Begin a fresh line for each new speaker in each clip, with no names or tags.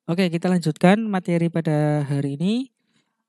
Oke, kita lanjutkan materi pada hari ini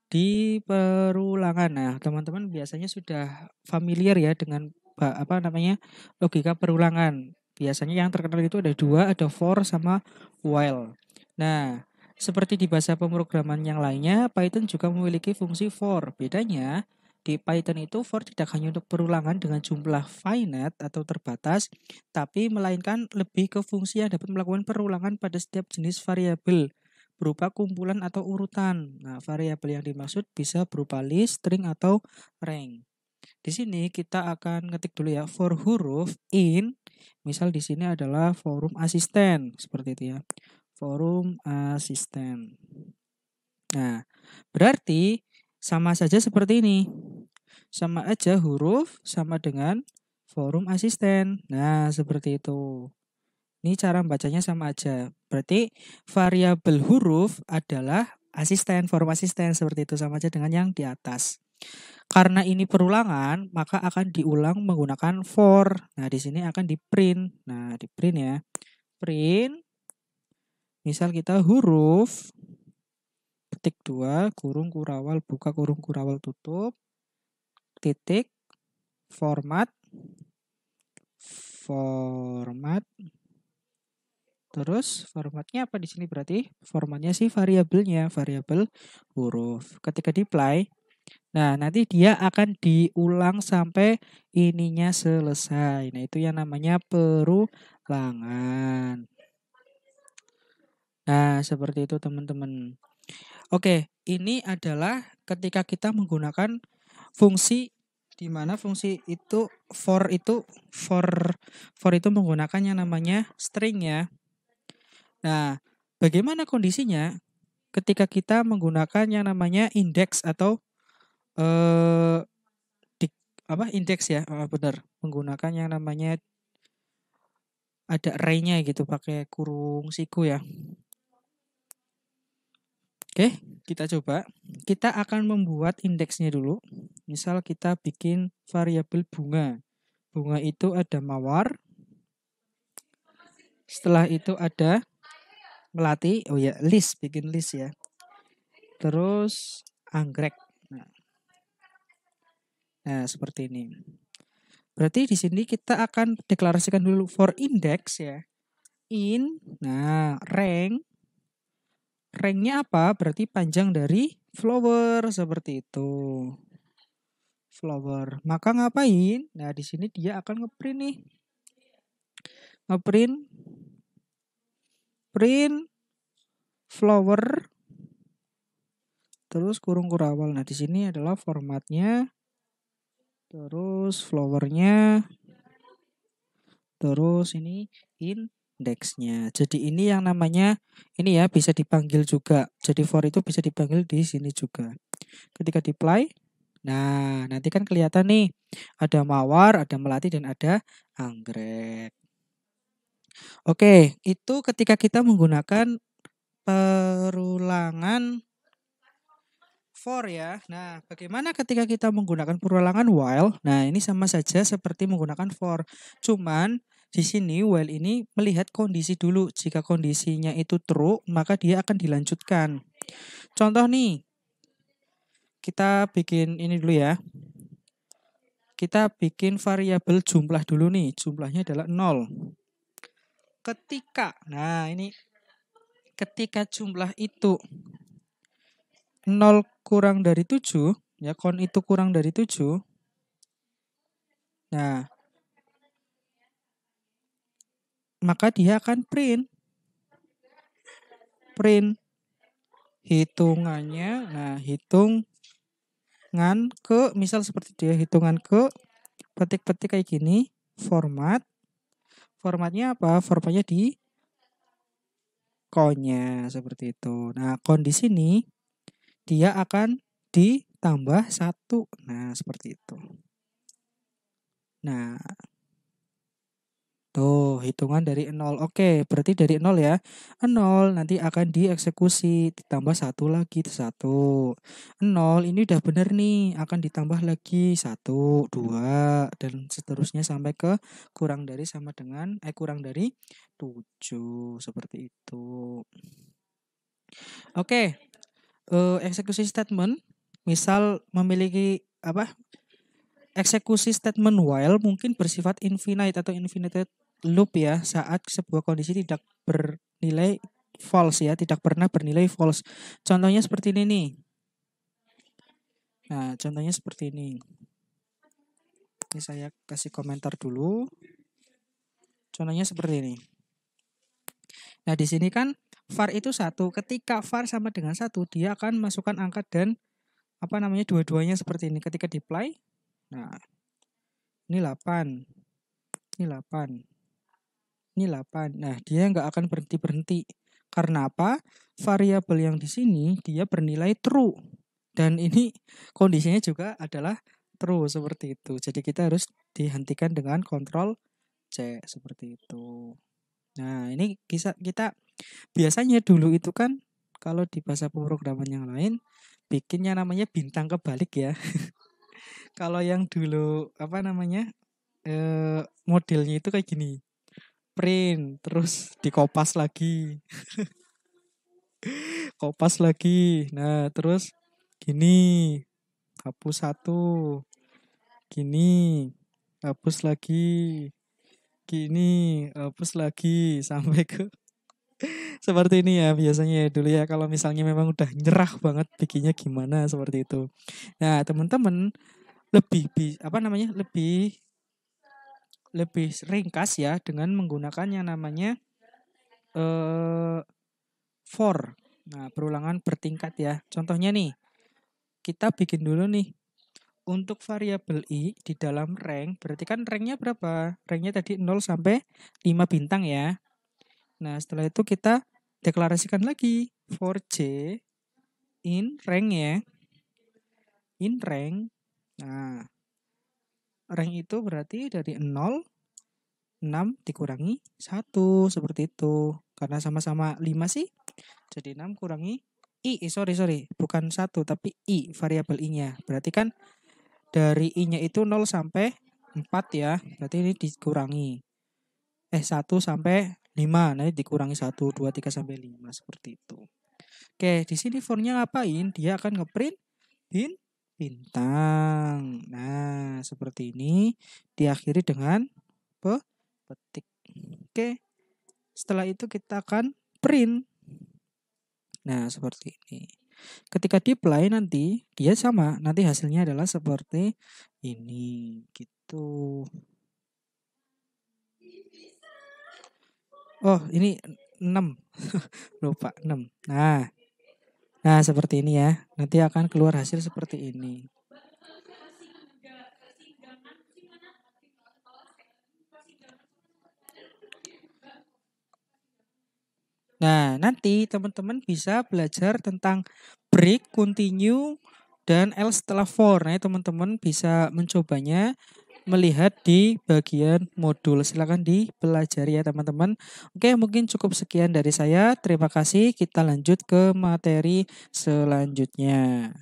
di perulangan. Nah, teman-teman biasanya sudah familiar ya dengan apa namanya logika perulangan. Biasanya yang terkenal itu ada dua, ada for sama while. Nah, seperti di bahasa pemrograman yang lainnya, Python juga memiliki fungsi for. Bedanya di Python itu for tidak hanya untuk perulangan dengan jumlah finite atau terbatas, tapi melainkan lebih ke fungsi yang dapat melakukan perulangan pada setiap jenis variabel berupa kumpulan atau urutan. Nah, variabel yang dimaksud bisa berupa list, string, atau rank. Di sini kita akan ngetik dulu ya for huruf in. Misal di sini adalah forum asisten seperti itu ya. Forum asisten. Nah, berarti sama saja seperti ini. Sama aja huruf sama dengan forum asisten. Nah, seperti itu. Ini cara bacanya sama aja. Berarti variabel huruf adalah asisten, form asisten seperti itu sama aja dengan yang di atas. Karena ini perulangan, maka akan diulang menggunakan for. Nah, di sini akan di print. Nah, di print ya. Print misal kita huruf ketik 2 kurung kurawal buka kurung kurawal tutup titik format format. Terus formatnya apa di sini berarti? Formatnya sih variabelnya, variabel huruf. Ketika di-apply, nah nanti dia akan diulang sampai ininya selesai. Nah itu yang namanya perulangan. Nah seperti itu teman-teman. Oke, ini adalah ketika kita menggunakan fungsi di mana fungsi itu for for itu menggunakan yang namanya string ya. Nah, bagaimana kondisinya ketika kita menggunakan yang namanya indeks atau eh dik, apa indeks ya? Benar, menggunakan yang namanya ada array-nya gitu pakai kurung siku ya. Oke, kita coba. Kita akan membuat indeksnya dulu. Misal kita bikin variabel bunga. Bunga itu ada mawar. Setelah itu ada melati. Oh ya, list, bikin list ya. Terus anggrek. Nah, seperti ini. Berarti di sini kita akan deklarasikan dulu for index ya. In, nah rank. Ranknya apa? Berarti panjang dari flower seperti itu. Flower. Maka ngapain? Nah, di sini dia akan ngeprint nih. Ngeprint print flower terus kurung kurawal. Nah, di sini adalah formatnya. Terus flowernya. Terus ini indeksnya. Jadi ini yang namanya ini ya bisa dipanggil juga. Jadi for itu bisa dipanggil di sini juga. Ketika di apply, nah nanti kan kelihatan nih ada mawar, ada melati dan ada anggrek. Oke, itu ketika kita menggunakan perulangan for ya. Nah, bagaimana ketika kita menggunakan perulangan while? Nah, ini sama saja seperti menggunakan for. Cuman di sini while ini melihat kondisi dulu. Jika kondisinya itu true, maka dia akan dilanjutkan. Contoh nih, kita bikin ini dulu ya. Kita bikin variabel jumlah dulu nih. Jumlahnya adalah 0. Nah ini ketika jumlah itu 0 kurang dari 7, ya kon itu kurang dari 7. Nah, maka dia akan print hitungannya. Nah, hitungan ke misal seperti dia hitungan ke petik-petik kayak gini, formatnya apa? Formatnya di konnya seperti itu. Nah, kon di sini dia akan ditambah 1. Nah, seperti itu. Nah, tuh, hitungan dari 0. Oke, berarti dari 0 ya. 0 nanti akan dieksekusi. Ditambah 1 lagi. 1. 0 ini udah bener nih. Akan ditambah lagi 1, 2. Dan seterusnya sampai ke kurang dari sama dengan kurang dari 7. Seperti itu. Oke, eksekusi statement misal memiliki apa? Eksekusi statement while mungkin bersifat infinite atau infinite loop ya saat sebuah kondisi tidak bernilai false ya, tidak pernah bernilai false. Contohnya seperti ini nih. Nah, contohnya seperti ini. Ini saya kasih komentar dulu. Contohnya seperti ini. Nah, di sini kan var itu 1. Ketika var sama dengan 1, dia akan masukkan angka dan dua-duanya seperti ini. Ketika di apply, nah, ini 8. Ini 8. Ini 8. Nah, dia nggak akan berhenti-berhenti. Karena apa? Variabel yang di sini dia bernilai true. Dan ini kondisinya juga adalah true seperti itu. Jadi kita harus dihentikan dengan kontrol C seperti itu. Nah, ini kita biasanya dulu itu kan kalau di bahasa pemrograman yang lain bikinnya namanya bintang kebalik ya. Kalau yang dulu modelnya itu kayak gini. Print terus dikopas lagi. Kopas lagi. Nah, terus gini. Hapus 1. Gini. Hapus lagi. Gini, hapus lagi sampai ke seperti ini ya biasanya ya dulu ya kalau misalnya memang udah nyerah banget bikinnya gimana seperti itu. Nah, teman-teman lebih lebih ringkas ya dengan menggunakan yang namanya for. Nah, perulangan bertingkat ya. Contohnya nih, kita bikin dulu nih untuk variabel i di dalam rank, berarti kan ranknya berapa? Ranknya tadi 0 sampai 5 bintang ya. Nah, setelah itu kita deklarasikan lagi for j in rank ya. In rank. Nah, rank itu berarti dari 0, 6 dikurangi 1 seperti itu. Karena sama-sama 5 sih. Jadi 6 kurangi sorry, bukan 1 tapi i, variabel i-nya. Berarti kan dari i-nya itu 0 sampai 4 ya. Berarti ini dikurangi 1 sampai 5. Nah, ini dikurangi 1, 2, 3 sampai 5 seperti itu. Oke, di sini for-nya ngapain? Dia akan ngeprint bintang. Nah, seperti ini diakhiri dengan petik. Oke. Setelah itu kita akan print. Nah, seperti ini. Ketika di-apply nanti dia sama, nanti hasilnya adalah seperti ini gitu. Oh, ini 6. Lupa 6. Nah, seperti ini ya. Nanti akan keluar hasil seperti ini. Nah, nanti teman-teman bisa belajar tentang break, continue, dan else setelah for. Nah, teman-teman bisa mencobanya melihat di bagian modul. Silakan dipelajari ya teman-teman. Oke, mungkin cukup sekian dari saya. Terima kasih. Kita lanjut ke materi selanjutnya.